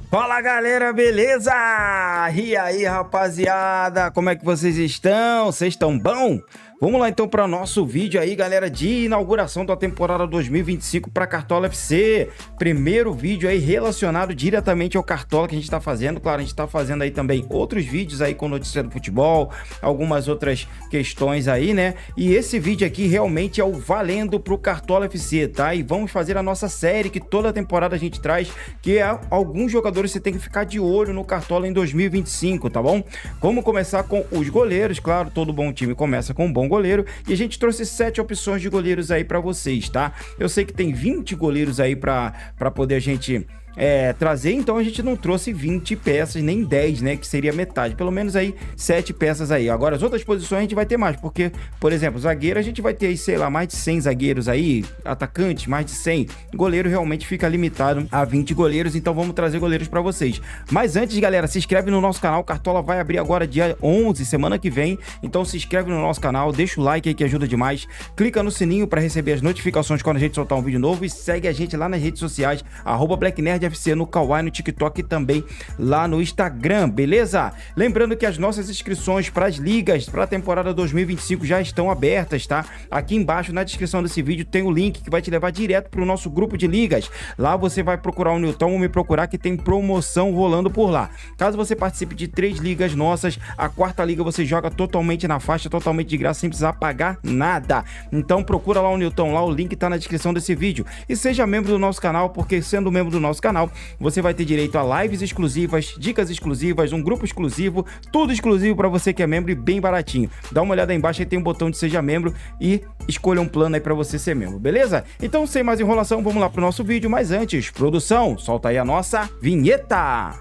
Fala galera, beleza? E aí rapaziada, como é que vocês estão? Vocês estão bom? Vamos lá então para nosso vídeo aí, galera, de inauguração da temporada 2025 para Cartola FC. Primeiro vídeo aí relacionado diretamente ao Cartola que a gente está fazendo. Claro, a gente está fazendo aí também outros vídeos aí com notícia do futebol, algumas outras questões aí, né? E esse vídeo aqui realmente é o valendo pro Cartola FC, tá? E vamos fazer a nossa série que toda temporada a gente traz, que é alguns jogadores você tem que ficar de olho no Cartola em 2025, tá bom? Vamos começar com os goleiros, claro, todo bom time começa com um bom goleiro, e a gente trouxe 7 opções de goleiros aí para vocês, tá? Eu sei que tem 20 goleiros aí para poder a gente trazer, então a gente não trouxe 20 peças, nem 10, né, que seria metade, pelo menos aí 7 peças aí. Agora as outras posições a gente vai ter mais, porque, por exemplo, zagueiro a gente vai ter aí, sei lá, mais de 100 zagueiros aí, atacantes, mais de 100, goleiro realmente fica limitado a 20 goleiros, então vamos trazer goleiros para vocês. Mas antes, galera, se inscreve no nosso canal, Cartola vai abrir agora dia 11, semana que vem, então se inscreve no nosso canal, deixa o like aí que ajuda demais, clica no sininho para receber as notificações quando a gente soltar um vídeo novo e segue a gente lá nas redes sociais, @BlackNerdFC no Kawaii, no TikTok e também lá no Instagram, beleza? Lembrando que as nossas inscrições para as ligas para a temporada 2025 já estão abertas, tá? Aqui embaixo na descrição desse vídeo tem o link que vai te levar direto para o nosso grupo de ligas. Lá você vai procurar o Newton ou me procurar que tem promoção rolando por lá. Caso você participe de 3 ligas nossas, a 4ª liga você joga totalmente na faixa, totalmente de graça, sem precisar pagar nada. Então procura lá o Newton, lá o link tá na descrição desse vídeo. E seja membro do nosso canal, porque sendo membro do nosso canal, você vai ter direito a lives exclusivas, dicas exclusivas, um grupo exclusivo, tudo exclusivo para você que é membro e bem baratinho. Dá uma olhada aí embaixo, aí tem um botão de seja membro e escolha um plano aí para você ser membro, beleza? Então, sem mais enrolação, vamos lá pro nosso vídeo, mas antes, produção, solta aí a nossa vinheta!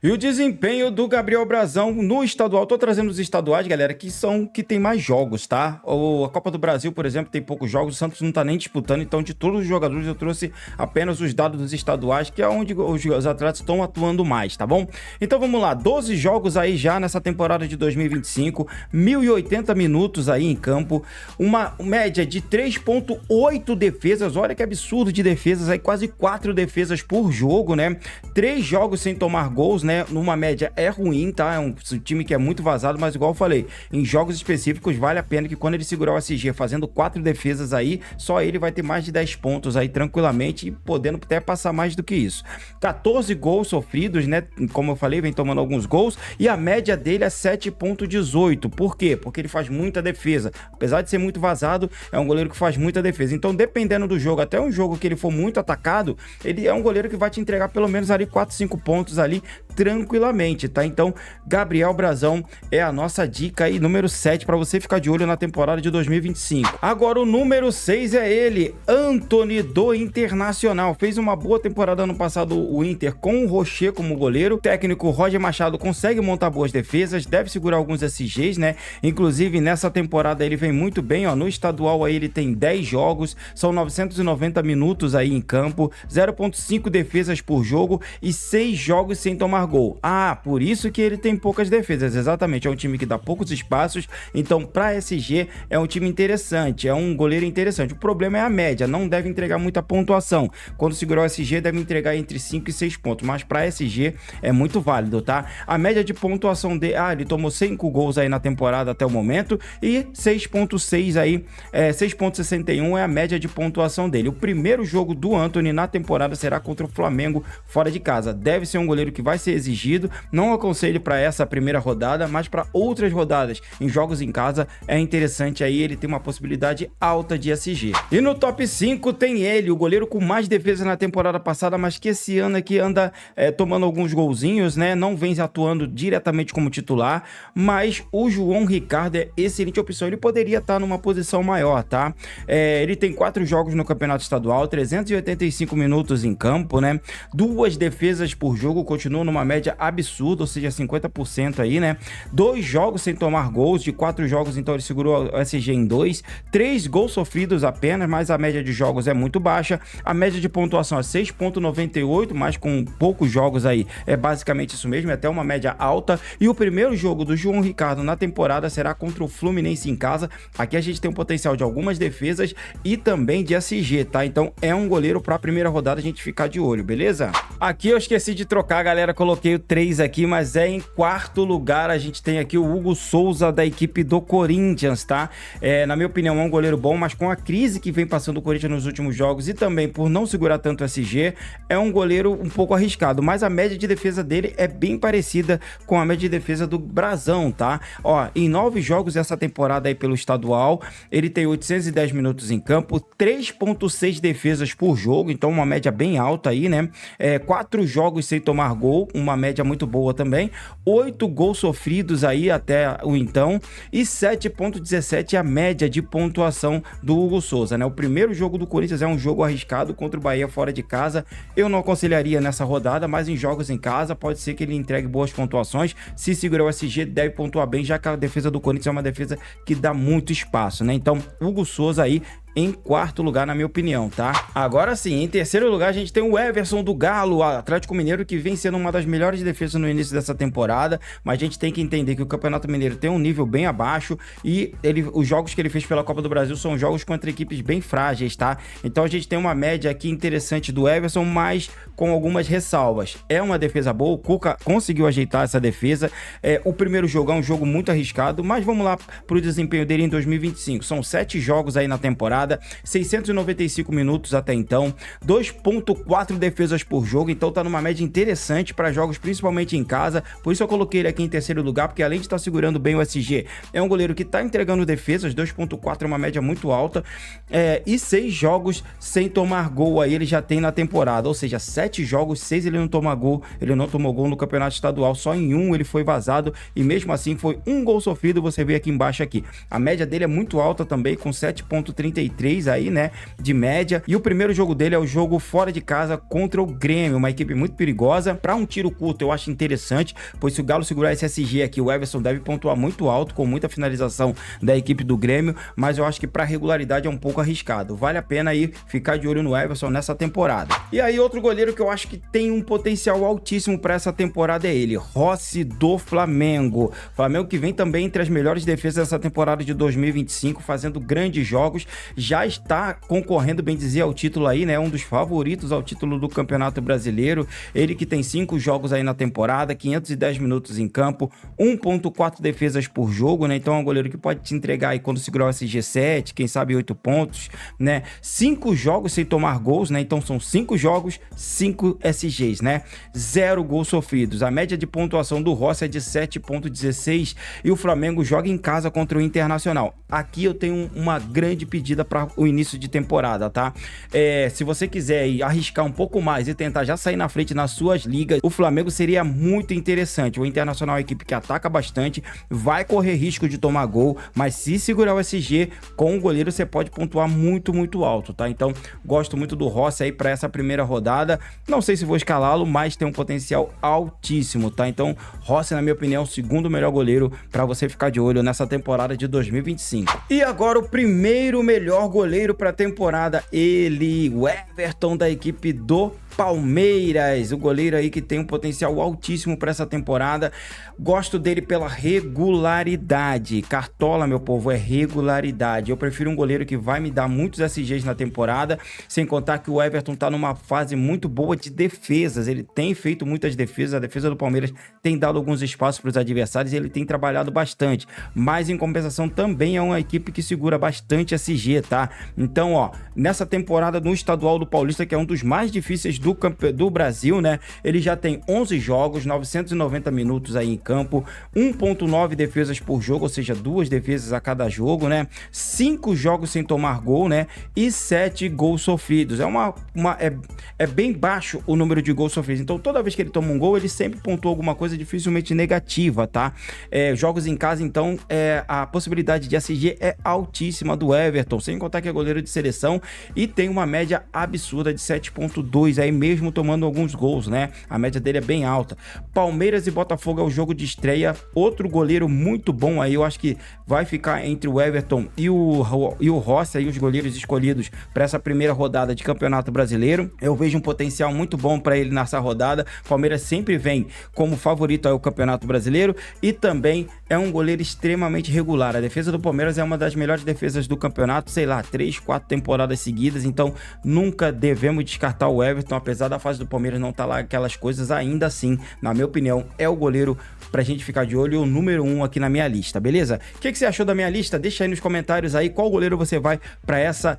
E o desempenho do Gabriel Brazão no estadual, tô trazendo os estaduais, galera, que tem mais jogos, tá? A Copa do Brasil, por exemplo, tem poucos jogos, o Santos não tá nem disputando, então de todos os jogadores eu trouxe apenas os dados dos estaduais, que é onde os atletas estão atuando mais, tá bom? Então vamos lá, 12 jogos aí já nessa temporada de 2025, 1.080 minutos aí em campo, uma média de 3.8 defesas, olha que absurdo de defesas aí, quase 4 defesas por jogo, né? 3 jogos sem tomar gols, né? Numa média é ruim, tá? É um time que é muito vazado, mas igual eu falei, em jogos específicos vale a pena que quando ele segurar o SG fazendo 4 defesas aí, só ele vai ter mais de 10 pontos aí tranquilamente, podendo até passar mais do que isso. 14 gols sofridos, né? Como eu falei, vem tomando alguns gols e a média dele é 7.18. Por quê? Porque ele faz muita defesa. Apesar de ser muito vazado, é um goleiro que faz muita defesa. Então, dependendo do jogo, até um jogo que ele for muito atacado, ele é um goleiro que vai te entregar pelo menos ali 4, 5 pontos ali tranquilamente, tá? Então, Gabriel Brazão é a nossa dica aí, número 7, para você ficar de olho na temporada de 2025. Agora, o número 6 é ele, Antony do Internacional. Fez uma boa temporada ano passado o Inter com o Rocher como goleiro. O técnico Roger Machado consegue montar boas defesas, deve segurar alguns SGs, né? Inclusive, nessa temporada ele vem muito bem, ó. No estadual aí ele tem 10 jogos, são 990 minutos aí em campo, 0.5 defesas por jogo e 6 jogos sem tomar gol. Por isso que ele tem poucas defesas, exatamente, é um time que dá poucos espaços, então para SG é um time interessante, é um goleiro interessante. O problema é a média, não deve entregar muita pontuação. Quando segurar o SG deve entregar entre 5 e 6 pontos, mas para SG é muito válido, tá? A média de pontuação dele, ele tomou 5 gols aí na temporada até o momento e 6.6 aí, 6.61 é a média de pontuação dele. O primeiro jogo do Antony na temporada será contra o Flamengo fora de casa. Deve ser um goleiro que vai ser exigido, não aconselho para essa primeira rodada, mas para outras rodadas em jogos em casa é interessante aí, ele tem uma possibilidade alta de SG. E no top 5 tem ele, o goleiro com mais defesa na temporada passada, mas que esse ano aqui anda tomando alguns golzinhos, né? Não vem atuando diretamente como titular, mas o João Ricardo é excelente opção, ele poderia estar numa posição maior, tá? Ele tem 4 jogos no campeonato estadual, 385 minutos em campo, né? 2 defesas por jogo, continua numa média absurda, ou seja, 50% aí, né? 2 jogos sem tomar gols, de 4 jogos, então ele segurou o SG em 2. 3 gols sofridos apenas, mas a média de jogos é muito baixa. A média de pontuação é 6,98, mas com poucos jogos aí é basicamente isso mesmo, é até uma média alta. E o primeiro jogo do João Ricardo na temporada será contra o Fluminense em casa. Aqui a gente tem um potencial de algumas defesas e também de SG, tá? Então é um goleiro para a primeira rodada a gente ficar de olho, beleza? Aqui eu esqueci de trocar, galera, coloquei o 3 aqui, mas é em quarto lugar a gente tem aqui o Hugo Souza da equipe do Corinthians, tá? Na minha opinião é um goleiro bom, mas com a crise que vem passando o Corinthians nos últimos jogos e também por não segurar tanto o SG, é um goleiro um pouco arriscado, mas a média de defesa dele é bem parecida com a média de defesa do Brasão, tá? Ó, em 9 jogos essa temporada aí pelo estadual, ele tem 810 minutos em campo, 3,6 defesas por jogo, então uma média bem alta aí, né? 4 jogos sem tomar gol, uma média muito boa também, 8 gols sofridos aí até o então, e 7,17 a média de pontuação do Hugo Souza, né? O primeiro jogo do Corinthians é um jogo arriscado contra o Bahia fora de casa, eu não aconselharia nessa rodada, mas em jogos em casa pode ser que ele entregue boas pontuações. Se segurar o SG deve pontuar bem, já que a defesa do Corinthians é uma defesa que dá muito espaço, né? Então Hugo Souza aí em quarto lugar, na minha opinião, tá? Agora sim, em terceiro lugar a gente tem o Everson do Galo, Atlético Mineiro, que vem sendo uma das melhores defesas no início dessa temporada, mas a gente tem que entender que o Campeonato Mineiro tem um nível bem abaixo e os jogos que ele fez pela Copa do Brasil são jogos contra equipes bem frágeis, tá? Então a gente tem uma média aqui interessante do Everson, mas com algumas ressalvas. É uma defesa boa, o Cuca conseguiu ajeitar essa defesa, o primeiro jogo é um jogo muito arriscado, mas vamos lá pro desempenho dele em 2025. São 7 jogos aí na temporada, 695 minutos até então, 2,4 defesas por jogo, então tá numa média interessante para jogos, principalmente em casa, por isso eu coloquei ele aqui em terceiro lugar, porque além de estar segurando bem o SG, é um goleiro que tá entregando defesas, 2,4 é uma média muito alta, e 6 jogos sem tomar gol aí ele já tem na temporada, ou seja, 7 jogos, 6 ele não toma gol, ele não tomou gol no campeonato estadual, só em 1 ele foi vazado, e mesmo assim foi um gol sofrido, você vê aqui embaixo aqui, a média dele é muito alta também, com 7,33 aí, né, de média, e o primeiro jogo dele é o jogo fora de casa contra o Grêmio, uma equipe muito perigosa. Para um tiro curto eu acho interessante, pois se o Galo segurar esse SG aqui, o Everson deve pontuar muito alto, com muita finalização da equipe do Grêmio, mas eu acho que para regularidade é um pouco arriscado, vale a pena aí ficar de olho no Everson nessa temporada. E aí outro goleiro que eu acho que tem um potencial altíssimo para essa temporada é ele, Rossi do Flamengo, Flamengo que vem também entre as melhores defesas dessa temporada de 2025, fazendo grandes jogos, já está concorrendo, bem dizer, ao título aí, né? Um dos favoritos ao título do Campeonato Brasileiro. Ele que tem 5 jogos aí na temporada, 510 minutos em campo, 1,4 defesas por jogo, né? Então é um goleiro que pode te entregar aí quando segurar o SG7, quem sabe 8 pontos, né? 5 jogos sem tomar gols, né? Então são 5 jogos, 5 SGs, né? 0 gols sofridos. A média de pontuação do Rossi é de 7,16 e o Flamengo joga em casa contra o Internacional. Aqui eu tenho uma grande pedida para o início de temporada, tá? Se você quiser ir arriscar um pouco mais e tentar já sair na frente nas suas ligas, o Flamengo seria muito interessante. O Internacional é uma equipe que ataca bastante, vai correr risco de tomar gol, mas se segurar o SG com o goleiro você pode pontuar muito, muito alto, tá? Então, gosto muito do Rossi aí para essa primeira rodada. Não sei se vou escalá-lo, mas tem um potencial altíssimo, tá? Então, Rossi, na minha opinião, é o segundo melhor goleiro para você ficar de olho nessa temporada de 2025. E agora o primeiro melhor goleiro para a temporada, ele, o Everton da equipe do Palmeiras, o goleiro aí que tem um potencial altíssimo para essa temporada. Gosto dele pela regularidade. Cartola, meu povo, é regularidade. Eu prefiro um goleiro que vai me dar muitos SGs na temporada, sem contar que o Everton tá numa fase muito boa de defesas. Ele tem feito muitas defesas, a defesa do Palmeiras tem dado alguns espaços para os adversários e ele tem trabalhado bastante. Mas em compensação também é uma equipe que segura bastante SG, tá? Então, ó, nessa temporada no estadual do Paulista, que é um dos mais difíceis do Brasil, né? Ele já tem 11 jogos, 990 minutos aí em campo, 1,9 defesas por jogo, ou seja, 2 defesas a cada jogo, né? 5 jogos sem tomar gol, né? E 7 gols sofridos. É bem baixo o número de gols sofridos. Então, toda vez que ele toma um gol, ele sempre pontua alguma coisa dificilmente negativa, tá? Jogos em casa, então, a possibilidade de SG é altíssima do Everton, sem contar que é goleiro de seleção e tem uma média absurda de 7,2 aí mesmo tomando alguns gols, né? A média dele é bem alta. Palmeiras e Botafogo é o jogo de estreia. Outro goleiro muito bom aí, eu acho que vai ficar entre o Everton e o Rossi, aí os goleiros escolhidos para essa primeira rodada de Campeonato Brasileiro. Eu vejo um potencial muito bom para ele nessa rodada. Palmeiras sempre vem como favorito ao Campeonato Brasileiro e também é um goleiro extremamente regular. A defesa do Palmeiras é uma das melhores defesas do campeonato, sei lá, 3, 4 temporadas seguidas, então nunca devemos descartar o Everton, apesar da fase do Palmeiras não estar lá aquelas coisas, ainda assim, na minha opinião, é o goleiro pra gente ficar de olho, o número 1 aqui na minha lista, beleza? O que você achou da minha lista? Deixa aí nos comentários aí qual goleiro você vai pra essa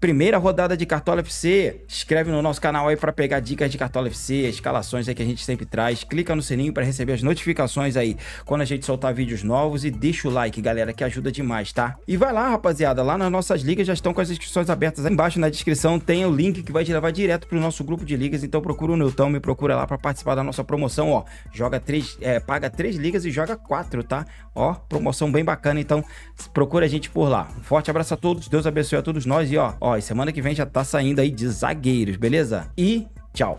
primeira rodada de Cartola FC. Inscreve no nosso canal aí para pegar dicas de Cartola FC, escalações aí que a gente sempre traz. Clica no sininho para receber as notificações aí quando a gente soltar vídeos novos e deixa o like, galera, que ajuda demais, tá? E vai lá, rapaziada, lá nas nossas ligas já estão com as inscrições abertas. Aí embaixo na descrição tem o link que vai te levar direto pro nosso grupo de ligas, então procura o Newton, me procura lá para participar da nossa promoção, ó. Paga 3 ligas e joga 4, tá? Ó, promoção bem bacana, então procura a gente por lá. Um forte abraço a todos, Deus abençoe a todos nós e ó, e semana que vem já tá saindo aí de zagueiros, beleza? E tchau!